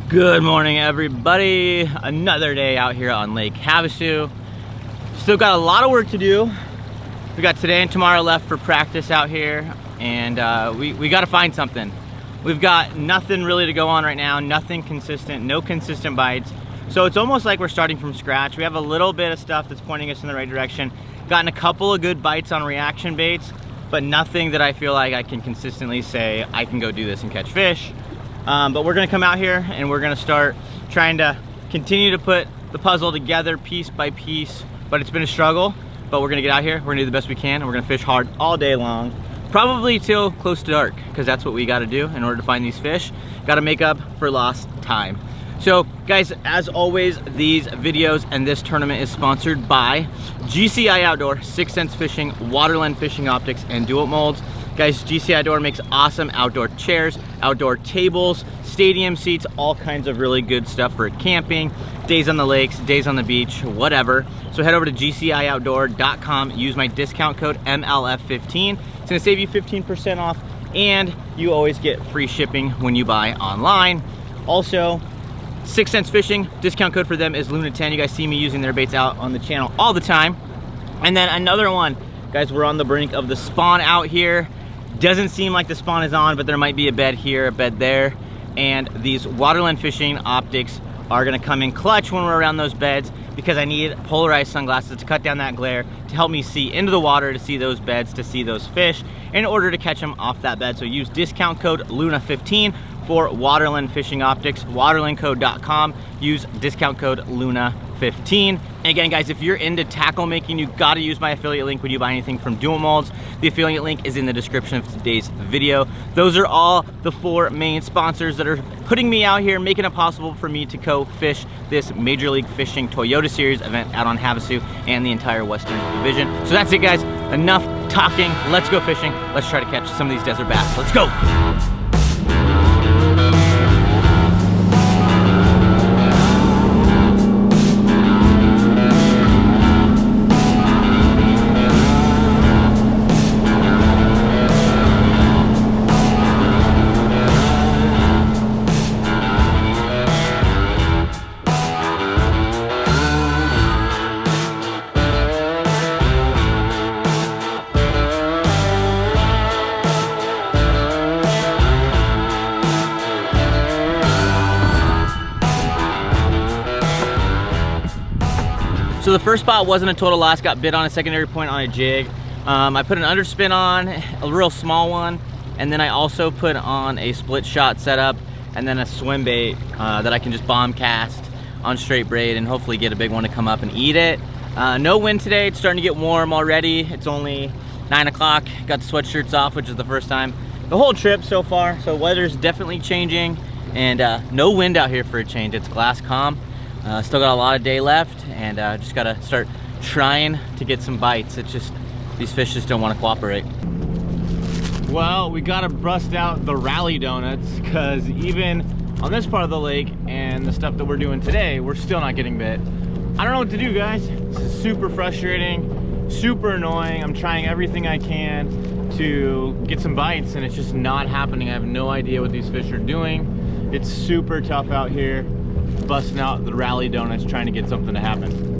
Good morning, everybody. Another day out here on Lake Havasu. Still got a lot of work to do. We got today and tomorrow left for practice out here, and we got to find something. We've got nothing really to go on right now, nothing consistent, no consistent bites. So it's almost like we're starting from scratch. We have a little bit of stuff that's pointing us in the right direction. Gotten a couple of good bites on reaction baits, but nothing that I feel like I can consistently say I can go do this and catch fish. But we're gonna come out here and we're gonna start trying to continue to put the puzzle together piece by piece. But it's been a struggle, but we're gonna get out here, we're gonna do the best we can, and we're gonna fish hard all day long. Probably till close to dark, because that's what we gotta do in order to find these fish. Gotta make up for lost time. So guys, as always, these videos and this tournament is sponsored by GCI Outdoor, 6 Sense Fishing, Waterland Fishing Optics, and Do It Molds. Guys, GCI Outdoor makes awesome outdoor chairs, outdoor tables, stadium seats, all kinds of really good stuff for camping, days on the lakes, days on the beach, whatever. So head over to gcioutdoor.com, use my discount code MLF15. It's gonna save you 15% off, and you always get free shipping when you buy online. Also, 6 Sense Fishing, discount code for them is Luna10. You guys see me using their baits out on the channel all the time. And then another one, guys, we're on the brink of the spawn out here. Doesn't seem like the spawn is on, but there might be a bed here, a bed there. And these Waterland Fishing Optics are gonna come in clutch when we're around those beds, because I need polarized sunglasses to cut down that glare, to help me see into the water, to see those beds, to see those fish, in order to catch them off that bed. So use discount code LUNA15 for Waterland Fishing Optics, waterlandcode.com. Use discount code LUNA15. And again, guys, if you're into tackle making, you gotta use my affiliate link when you buy anything from Do It Molds. The affiliate link is in the description of today's video. Those are all the 4 main sponsors that are putting me out here, making it possible for me to go fish this Major League Fishing Toyota Series event out on Havasu and the entire Western Division. So that's it, guys. Enough talking. Let's go fishing. Let's try to catch some of these desert bass. Let's go. So the first spot wasn't a total loss, got bit on a secondary point on a jig. I put an underspin on, a real small one, and then I also put on a split shot setup, and then a swim bait that I can just bomb cast on straight braid and hopefully get a big one to come up and eat it. No wind today, it's starting to get warm already. It's only 9 o'clock, got the sweatshirts off, which is the first time the whole trip so far. So weather's definitely changing, and no wind out here for a change. It's glass calm. Still got a lot of day left, and just gotta start trying to get some bites. It's just, these fish just don't want to cooperate. Well, we gotta bust out the rally donuts, because even on this part of the lake and the stuff that we're doing today, we're still not getting bit. I don't know what to do, guys. This is super frustrating, super annoying. I'm trying everything I can to get some bites, and it's just not happening. I have no idea what these fish are doing. It's super tough out here, busting out the rally donuts, trying to get something to happen.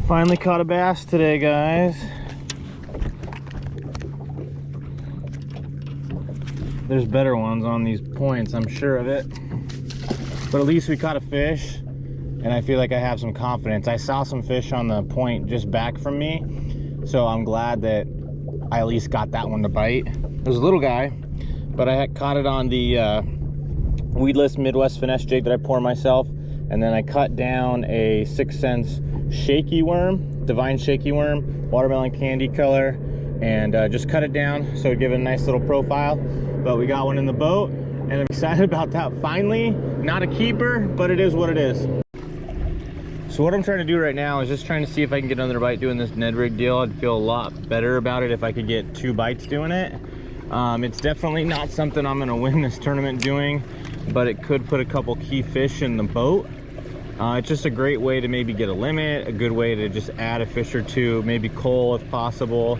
Finally caught a bass today, guys. There's better ones on these points, I'm sure of it. But at least we caught a fish, and I feel like I have some confidence. I saw some fish on the point just back from me, so I'm glad that I at least got that one to bite. It was a little guy, but I had caught it on the weedless Midwest finesse jig that I pour myself, and then I cut down a 6 Sense shaky worm, divine shaky worm, watermelon candy color, and just cut it down so it give it a nice little profile. But we got one in the boat, and I'm excited about that. Finally, not a keeper, but it is what it is. So what I'm trying to do right now is just trying to see if I can get another bite doing this Ned rig deal. I'd feel a lot better about it if I could get 2 bites doing it. It's definitely not something I'm gonna win this tournament doing, but it could put a couple key fish in the boat. It's just a great way to maybe get a limit, a good way to just add a fish or 2, maybe coal if possible.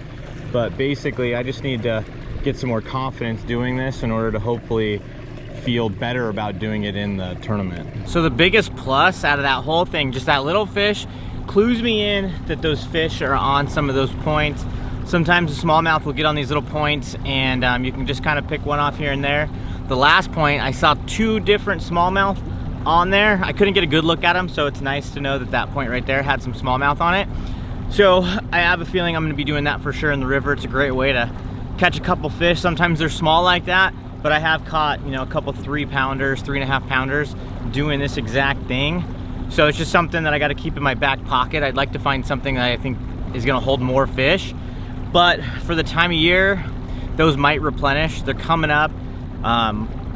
But basically, I just need to get some more confidence doing this in order to hopefully feel better about doing it in the tournament. So the biggest plus out of that whole thing, just that little fish, clues me in that those fish are on some of those points. Sometimes the smallmouth will get on these little points, and you can just kind of pick one off here and there. The last point, I saw 2 different smallmouth on there. I couldn't get a good look at them, so it's nice to know that that point right there had some smallmouth on it. So I have a feeling I'm gonna be doing that for sure in the river. It's a great way to catch a couple fish. Sometimes they're small like that, but I have caught, you know, a couple 3-pounders, 3.5-pounders doing this exact thing. So it's just something that I got to keep in my back pocket. I'd like to find something that I think is going to hold more fish, but for the time of year, those might replenish. They're coming up.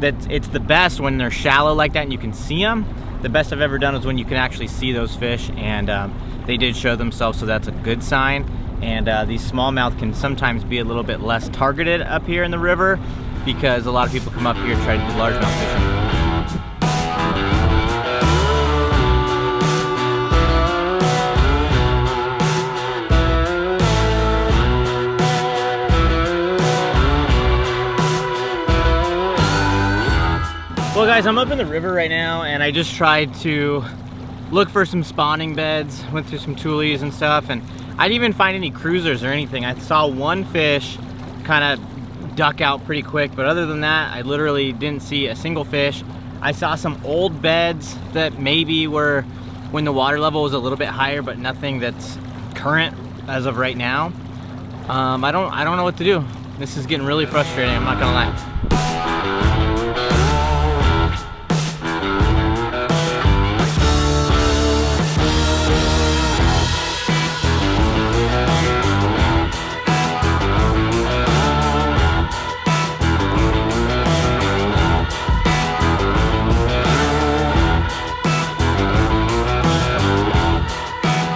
It's the best when they're shallow like that and you can see them. The best I've ever done is when you can actually see those fish, and they did show themselves, so that's a good sign. And these smallmouth can sometimes be a little bit less targeted up here in the river, because a lot of people come up here and try to do largemouth fishing. Well guys, I'm up in the river right now, and I just tried to look for some spawning beds, went through some toolies and stuff, and I didn't even find any cruisers or anything. I saw one fish kind of duck out pretty quick, but other than that, I literally didn't see a single fish. I saw some old beds that maybe were when the water level was a little bit higher, but nothing that's current as of right now. I don't know what to do. This is getting really frustrating, I'm not gonna lie.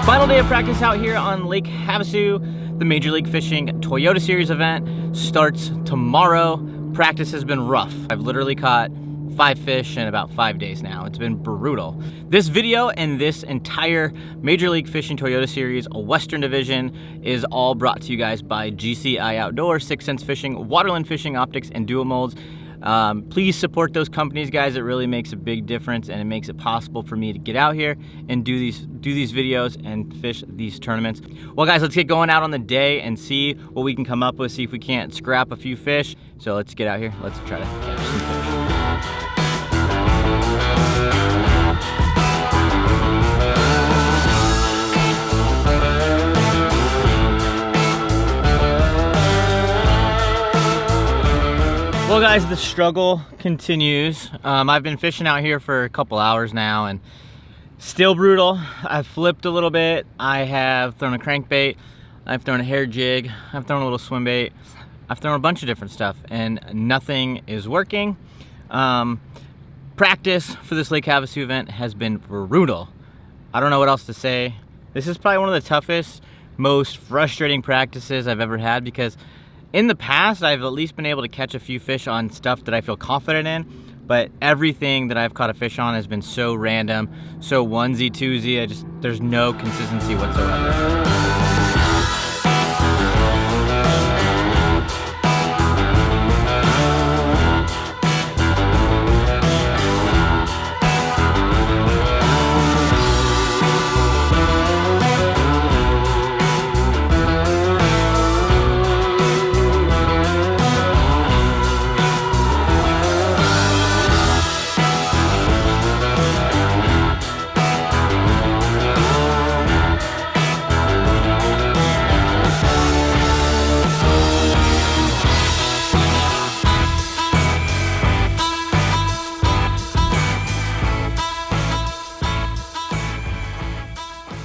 Final day of practice out here on Lake Havasu. The Major League Fishing Toyota Series event starts tomorrow. Practice has been rough. I've literally caught 5 fish in about 5 days now. It's been brutal. This video and this entire Major League Fishing Toyota Series Western Division is all brought to you guys by GCI Outdoors, 6th Sense Fishing, Waterland Fishing Optics, and Duo Molds. Please support those companies, guys. It really makes a big difference, and it makes it possible for me to get out here and do these videos and fish these tournaments. Well guys, let's get going out on the day and see what we can come up with, see if we can't scrap a few fish. So let's get out here, let's try to catch some fish. Well guys, the struggle continues. I've been fishing out here for a couple hours now and still brutal. I've flipped a little bit. I have thrown a crankbait. I've thrown a hair jig. I've thrown a little swim bait. I've thrown a bunch of different stuff and nothing is working. Practice for this Lake Havasu event has been brutal. I don't know what else to say. This is probably one of the toughest, most frustrating practices I've ever had, because in the past, I've at least been able to catch a few fish on stuff that I feel confident in, but everything that I've caught a fish on has been so random, so onesie, twosie, there's no consistency whatsoever.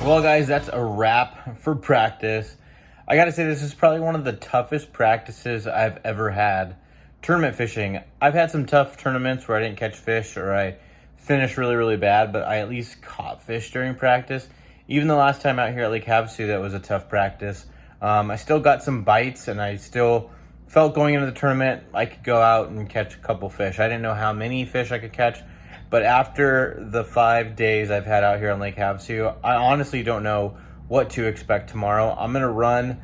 Well guys, that's a wrap for practice. I gotta say, this is probably one of the toughest practices I've ever had Tournament fishing. I've had some tough tournaments where I didn't catch fish or I finished really, really bad, but I at least caught fish during practice. Even the last time out here at Lake Havasu, that was a tough practice. I still got some bites, and I still felt going into the tournament I could go out and catch a couple fish. I didn't know how many fish I could catch, but after the 5 days I've had out here on Lake Havasu, I honestly don't know what to expect tomorrow. I'm gonna run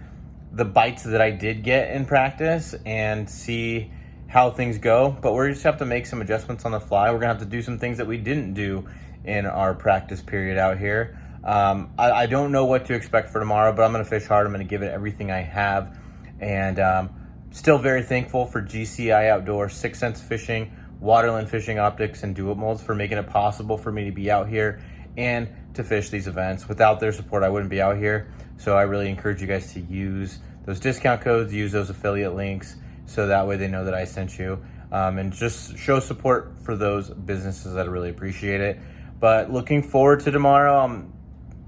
the bites that I did get in practice and see how things go, but we're just have to make some adjustments on the fly. We're gonna have to do some things that we didn't do in our practice period out here. I don't know what to expect for tomorrow, but I'm gonna fish hard. I'm gonna give it everything I have, and still very thankful for GCI Outdoors, 6 Sense Fishing, Waterland Fishing Optics, and Do It Molds for making it possible for me to be out here and to fish these events. Without their support, I wouldn't be out here. So I really encourage you guys to use those discount codes, use those affiliate links, so that way they know that I sent you, and just show support for those businesses. I'd really appreciate it. But looking forward to tomorrow. I'm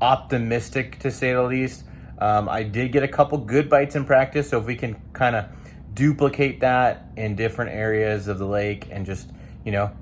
optimistic, to say the least. I did get a couple good bites in practice, so if we can kind of duplicate that in different areas of the lake and just,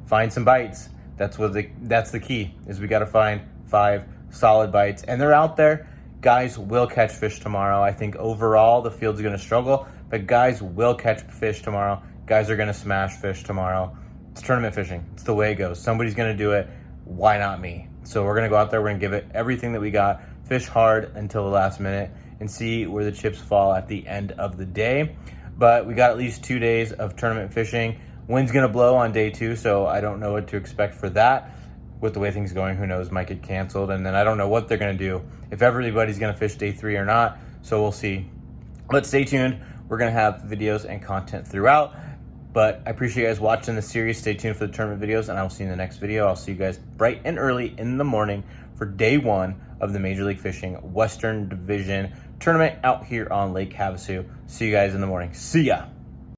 find some bites. That's the key, is we got to find 5 solid bites, and they're out there. Guys will catch fish tomorrow. I think overall the field's going to struggle, but guys will catch fish tomorrow. Guys are going to smash fish tomorrow. It's tournament fishing. It's the way it goes. Somebody's going to do it. Why not me? So we're going to go out there. We're going to give it everything that we got, fish hard until the last minute, and see where the chips fall at the end of the day. But we got at least 2 days of tournament fishing. Wind's going to blow on day 2, so I don't know what to expect for that. With the way things are going, who knows, might get canceled. And then I don't know what they're going to do, if everybody's going to fish day 3 or not. So we'll see. But stay tuned. We're going to have videos and content throughout. But I appreciate you guys watching the series. Stay tuned for the tournament videos, and I will see you in the next video. I'll see you guys bright and early in the morning for day 1 of the Major League Fishing Western Division tournament out here on Lake Havasu. See you guys in the morning. See ya.